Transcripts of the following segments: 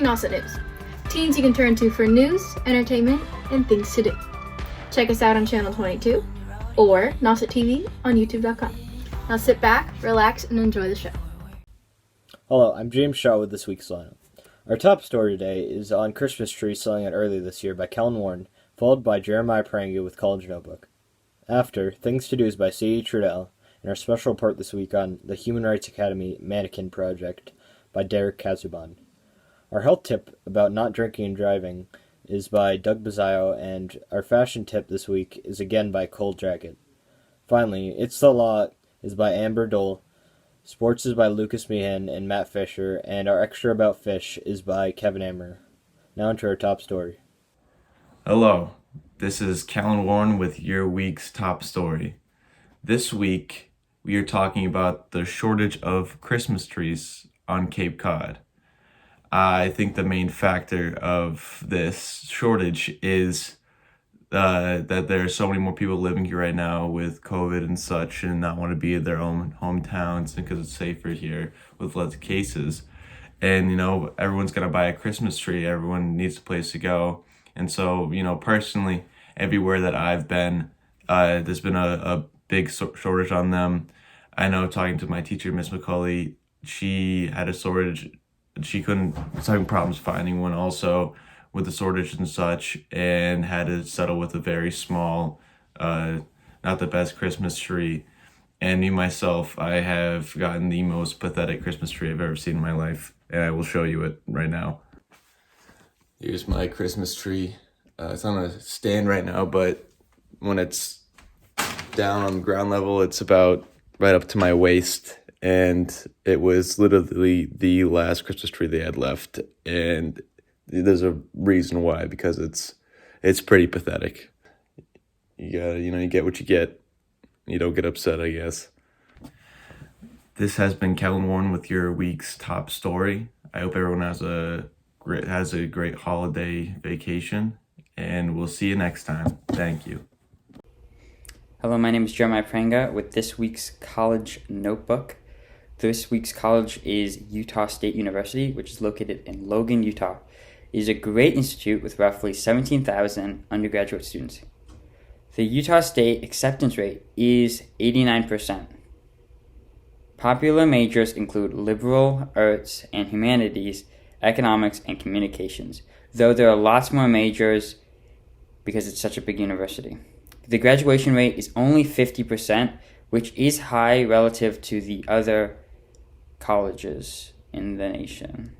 Nauset News. Teens you can turn to for news, entertainment, and things to do. Check us out on Channel 22 or Nauset TV on YouTube.com. Now sit back, relax, and enjoy the show. Hello, I'm James Shaw with this week's lineup. Our top story today is on Christmas trees selling out early this year by Kellen Warren, followed by Jeremiah Pranga with College Notebook. After, Things to Do is by Sadie Trudell, and our special report this week on the Human Rights Academy Mannequin Project by Derek Kazuban. Our health tip about not drinking and driving is by Doug Bazio, and our fashion tip this week is again by Cold Jacket. Finally, It's the Law is by Amber Dole, Sports is by Lucas Meehan and Matt Fisher, and our extra about fish is by Kevin Ammer. Now into our top story. Hello, this is Kellen Warren with your week's top story. This week, we are talking about the shortage of Christmas trees on Cape Cod. I think the main factor of this shortage is that there are so many more people living here right now with COVID and such and not want to be in their own hometowns because it's safer here with less cases. And, everyone's going to buy a Christmas tree. Everyone needs a place to go. And so, personally, everywhere that I've been, there's been a big shortage on them. I know talking to my teacher, Miss McCauley, she had a shortage. She was having problems finding one also with the shortage and such, and had to settle with a very small, not the best Christmas tree. And me, myself, I have gotten the most pathetic Christmas tree I've ever seen in my life, and I will show you it right now. Here's my Christmas tree. It's on a stand right now, but when it's down on the ground level, it's about right up to my waist. And it was literally the last Christmas tree they had left. And there's a reason why, because it's pretty pathetic. You gotta, you get what you get. You don't get upset, I guess. This has been Kellen Warren with your week's top story. I hope everyone has a great holiday vacation, and we'll see you next time. Thank you. Hello, my name is Jeremiah Pranga with this week's College Notebook. This week's college is Utah State University, which is located in Logan, Utah. It is a great institute with roughly 17,000 undergraduate students. The Utah State acceptance rate is 89%. Popular majors include liberal arts and humanities, economics, and communications, though there are lots more majors because it's such a big university. The graduation rate is only 50%, which is high relative to the other colleges in the nation.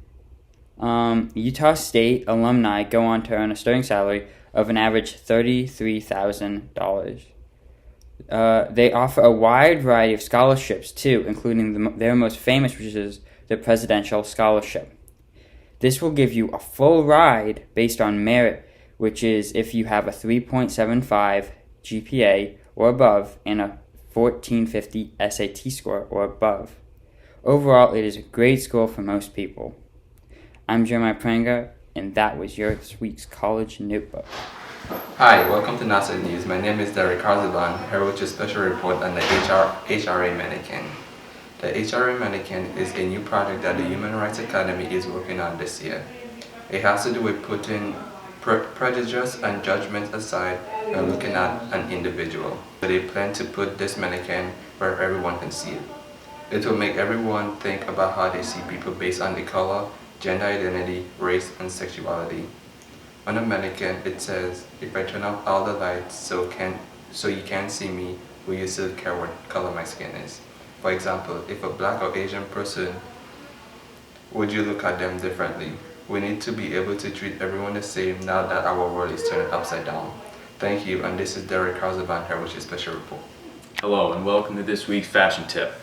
Utah State alumni go on to earn a starting salary of an average $33,000. They offer a wide variety of scholarships too, including their most famous, which is the Presidential Scholarship. This will give you a full ride based on merit, which is if you have a 3.75 GPA or above and a 1450 SAT score or above. Overall, it is a great school for most people. I'm Jeremiah Pranga, and that was your this week's College Notebook. Hi, welcome to Nauset News. My name is Derek Kazuban, here with your special report on the HRA Mannequin. The HRA Mannequin is a new project that the Human Rights Academy is working on this year. It has to do with putting prejudice and judgment aside and looking at an individual. They plan to put this mannequin where everyone can see it. It will make everyone think about how they see people based on the color, gender identity, race, and sexuality. On the mannequin, it says, "If I turn off all the lights so you can't see me, will you still care what color my skin is?" For example, if a black or Asian person, would you look at them differently? We need to be able to treat everyone the same now that our world is turning upside down. Thank you, and this is Derek Kazuban here with your special report. Hello, and welcome to this week's fashion tip.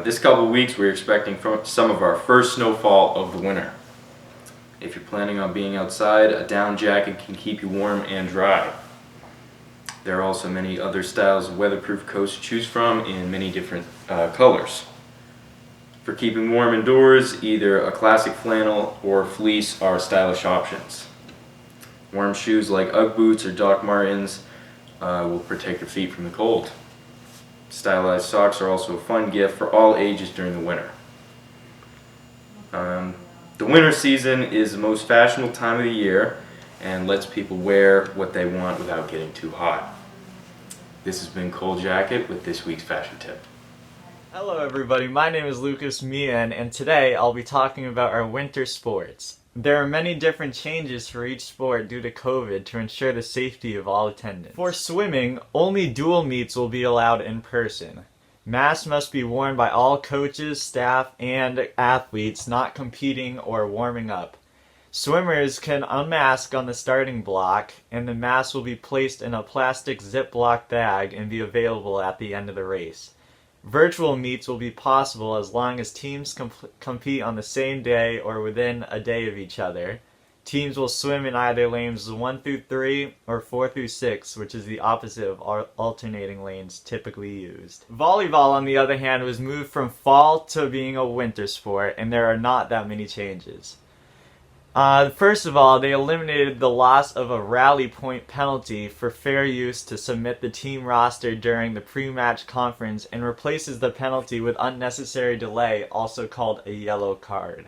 This couple of weeks, we're expecting some of our first snowfall of the winter. If you're planning on being outside, a down jacket can keep you warm and dry. There are also many other styles of weatherproof coats to choose from in many different colors. For keeping warm indoors, either a classic flannel or fleece are stylish options. Warm shoes like Ugg boots or Doc Martens will protect your feet from the cold. Stylized socks are also a fun gift for all ages during the winter. The winter season is the most fashionable time of the year and lets people wear what they want without getting too hot. This has been Cole Jacket with this week's fashion tip. Hello everybody, my name is Lucas Meehan, and today I'll be talking about our winter sports. There are many different changes for each sport due to COVID to ensure the safety of all attendants. For swimming, only dual meets will be allowed in person. Masks must be worn by all coaches, staff, and athletes not competing or warming up. Swimmers can unmask on the starting block, and the mask will be placed in a plastic Ziploc bag and be available at the end of the race. Virtual meets will be possible as long as teams compete on the same day or within a day of each other. Teams will swim in either lanes 1 through 3 or 4 through 6, which is the opposite of alternating lanes typically used. Volleyball, on the other hand, was moved from fall to being a winter sport, and there are not that many changes. First of all, they eliminated the loss of a rally point penalty for fair use to submit the team roster during the pre-match conference and replaces the penalty with unnecessary delay, also called a yellow card.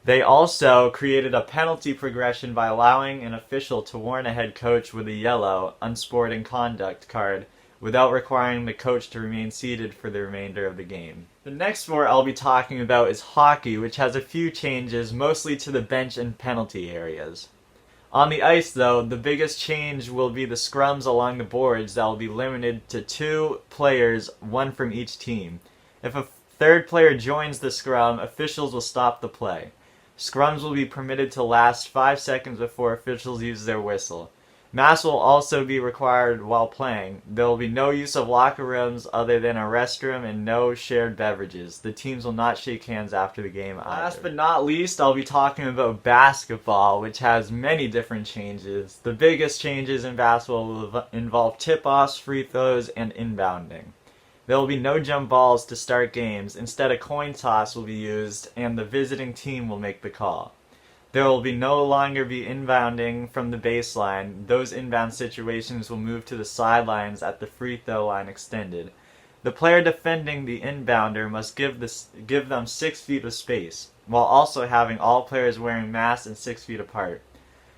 They also created a penalty progression by allowing an official to warn a head coach with a yellow, unsporting conduct card without requiring the coach to remain seated for the remainder of the game. The next sport I'll be talking about is hockey, which has a few changes, mostly to the bench and penalty areas. On the ice, though, the biggest change will be the scrums along the boards that will be limited to 2 players, 1 from each team. If a third player joins the scrum, officials will stop the play. Scrums will be permitted to last 5 seconds before officials use their whistle. Masks will also be required while playing. There will be no use of locker rooms other than a restroom and no shared beverages. The teams will not shake hands after the game either. Last but not least, I'll be talking about basketball, which has many different changes. The biggest changes in basketball will involve tip-offs, free throws, and inbounding. There will be no jump balls to start games. Instead, a coin toss will be used, and the visiting team will make the call. There will no longer be inbounding from the baseline. Those inbound situations will move to the sidelines at the free throw line extended. The player defending the inbounder must give them 6 feet of space, while also having all players wearing masks and 6 feet apart.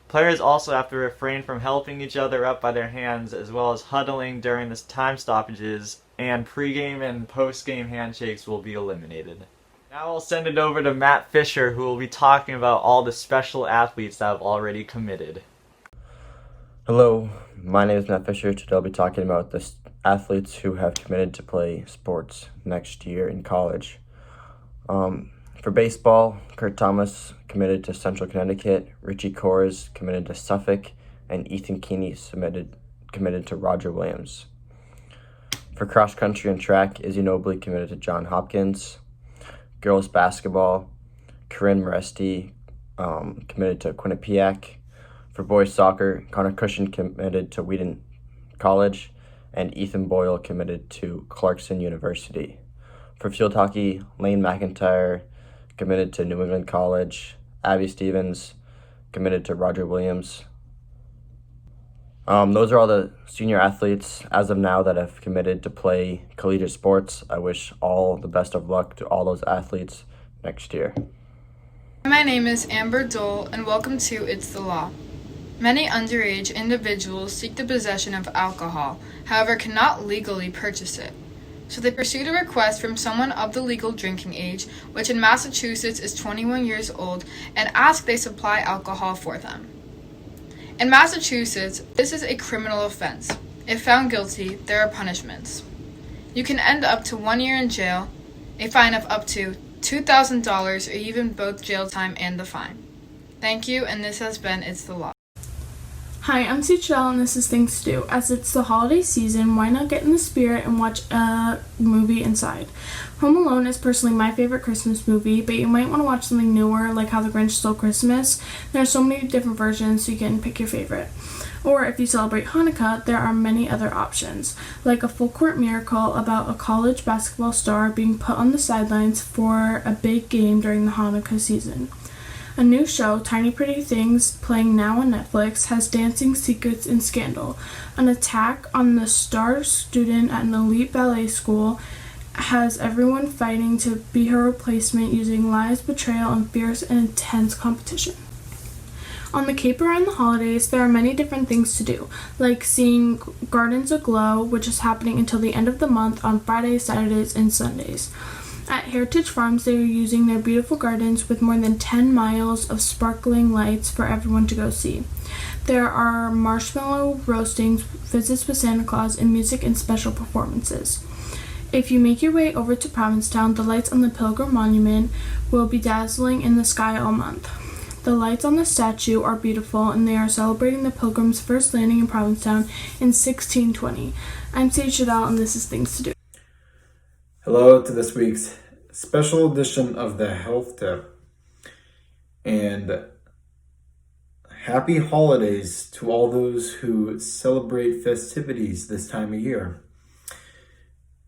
Players also have to refrain from helping each other up by their hands, as well as huddling during the time stoppages, and pre-game and post-game handshakes will be eliminated. Now I'll send it over to Matt Fisher, who will be talking about all the special athletes that have already committed. Hello, my name is Matt Fisher. Today I'll be talking about the athletes who have committed to play sports next year in college. For baseball, Kurt Thomas committed to Central Connecticut, Richie Kors committed to Suffolk, and Ethan Keeney committed to Roger Williams. For cross country and track, Izzy Nobley committed to Johns Hopkins. Girls basketball, Corinne Moresti committed to Quinnipiac. For boys soccer, Connor Cushion committed to Wheaton College, and Ethan Boyle committed to Clarkson University. For field hockey, Lane McIntyre committed to New England College. Abby Stevens committed to Roger Williams. Those are all the senior athletes as of now that have committed to play collegiate sports. I wish all the best of luck to all those athletes next year. My name is Amber Dole, and welcome to It's the Law. Many underage individuals seek the possession of alcohol, however cannot legally purchase it. So they pursued a request from someone of the legal drinking age, which in Massachusetts is 21 years old, and asked they supply alcohol for them. In Massachusetts, this is a criminal offense. If found guilty, there are punishments. You can end up to 1 year in jail, a fine of up to $2,000, or even both jail time and the fine. Thank you, and this has been It's the Law. Hi, I'm Suchelle, and this is Things to Do. As it's the holiday season, why not get in the spirit and watch a movie inside? Home Alone is personally my favorite Christmas movie, but you might want to watch something newer, like How the Grinch Stole Christmas. There are so many different versions, so you can pick your favorite. Or if you celebrate Hanukkah, there are many other options, like A Full Court Miracle about a college basketball star being put on the sidelines for a big game during the Hanukkah season. A new show, Tiny Pretty Things, playing now on Netflix, has dancing secrets and scandal, an attack on the star student at an elite ballet school, has everyone fighting to be her replacement using lies, betrayal, and fierce and intense competition. On the Cape around the holidays, there are many different things to do, like seeing Gardens Aglow, which is happening until the end of the month on Fridays, Saturdays, and Sundays. At Heritage Farms, they are using their beautiful gardens with more than 10 miles of sparkling lights for everyone to go see. There are marshmallow roastings, visits with Santa Claus, and music and special performances. If you make your way over to Provincetown, the lights on the Pilgrim Monument will be dazzling in the sky all month. The lights on the statue are beautiful, and they are celebrating the Pilgrims' first landing in Provincetown in 1620. I'm Sage Shadal, and this is Things to Do. Hello to this week's special edition of the Health Tip. And happy holidays to all those who celebrate festivities this time of year.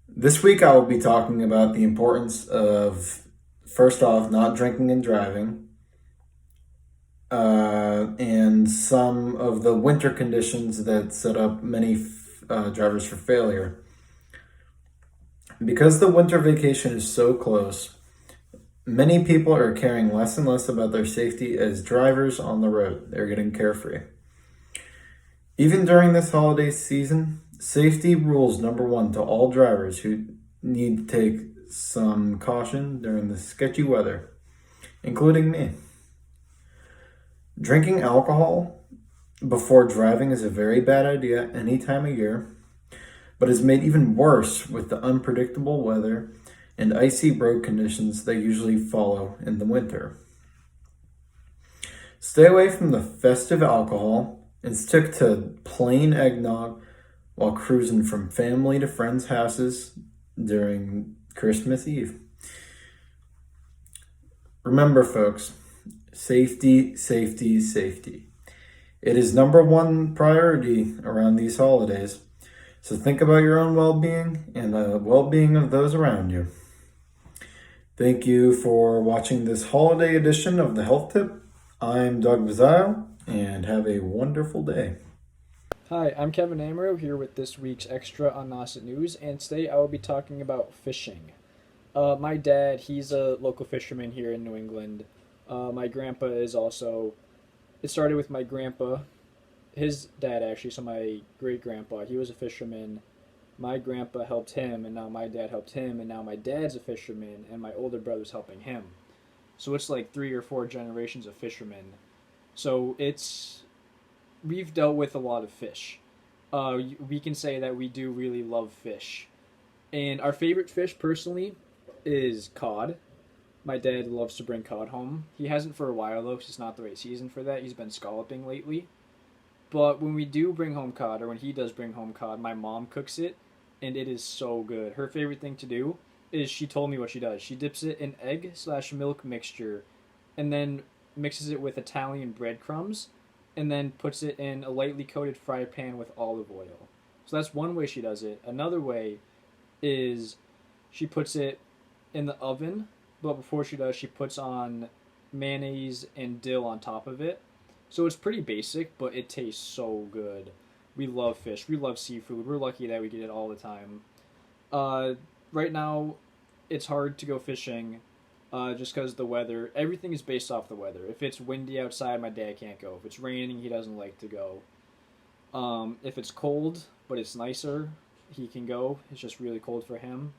This week I will be talking about the importance of, first off, not drinking and driving, and some of the winter conditions that set up many drivers for failure. Because the winter vacation is so close, many people are caring less and less about their safety as drivers on the road. They're getting carefree. Even during this holiday season, safety rules number one to all drivers who need to take some caution during the sketchy weather, including me. Drinking alcohol before driving is a very bad idea any time of year, but is made even worse with the unpredictable weather and icy road conditions that usually follow in the winter. Stay away from the festive alcohol and stick to plain eggnog while cruising from family to friends' houses during Christmas Eve. Remember, folks, safety, safety, safety. It is number one priority around these holidays, so think about your own well-being and the well-being of those around you. Thank you for watching this holiday edition of the Health Tip. I'm Doug Vizio, and have a wonderful day. Hi, I'm Kevin Amaro here with this week's Extra on Nauset News, and today I will be talking about fishing. My dad, he's a local fisherman here in New England. My grandpa is also, it started with my grandpa, his dad actually, so my great-grandpa, he was a fisherman. My grandpa helped him, and now my dad helped him, and now my dad's a fisherman, and my older brother's helping him. So it's like 3 or 4 generations of fishermen. So we've dealt with a lot of fish. We can say that we do really love fish. And our favorite fish, personally, is cod. My dad loves to bring cod home. He hasn't for a while, though, because it's not the right season for that. He's been scalloping lately. But when we do bring home cod, or when he does bring home cod, my mom cooks it, and it is so good. Her favorite thing to do is, she told me what she does. She dips it in egg/milk mixture, and then mixes it with Italian breadcrumbs, and then puts it in a lightly coated fry pan with olive oil. So that's one way she does it. Another way is she puts it in the oven, but before she does, she puts on mayonnaise and dill on top of it. So it's pretty basic, but it tastes so good. We love fish. We love seafood. We're lucky that we get it all the time. Right now, it's hard to go fishing just because the weather. Everything is based off the weather. If it's windy outside, my dad can't go. If it's raining, he doesn't like to go. If it's cold, but it's nicer, he can go. It's just really cold for him.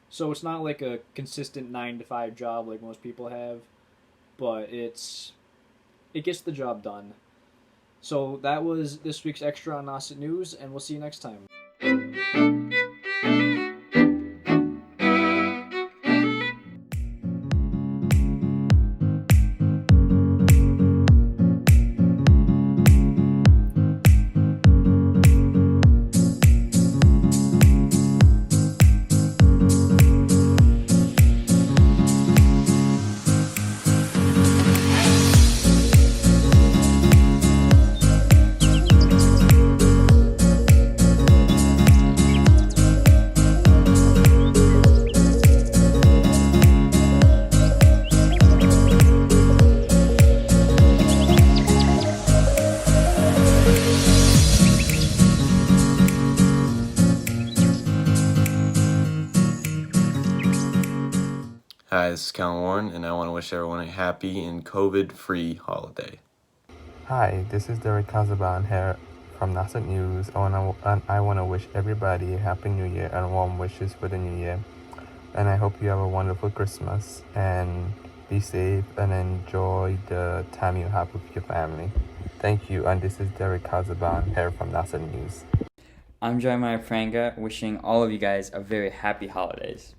So it's not like a consistent 9-to-5 job like most people have, but it gets the job done. So that was this week's Extra on Nauset News, and we'll see you next time. Hi, this is Callan Warren, and I want to wish everyone a happy and COVID-free holiday. Hi, this is Derek Kazaban here from Nauset News. I want to wish everybody a happy new year and warm wishes for the new year. And I hope you have a wonderful Christmas and be safe and enjoy the time you have with your family. Thank you, and this is Derek Kazaban here from Nauset News. I'm Jeremiah Franga, wishing all of you guys a very happy holidays.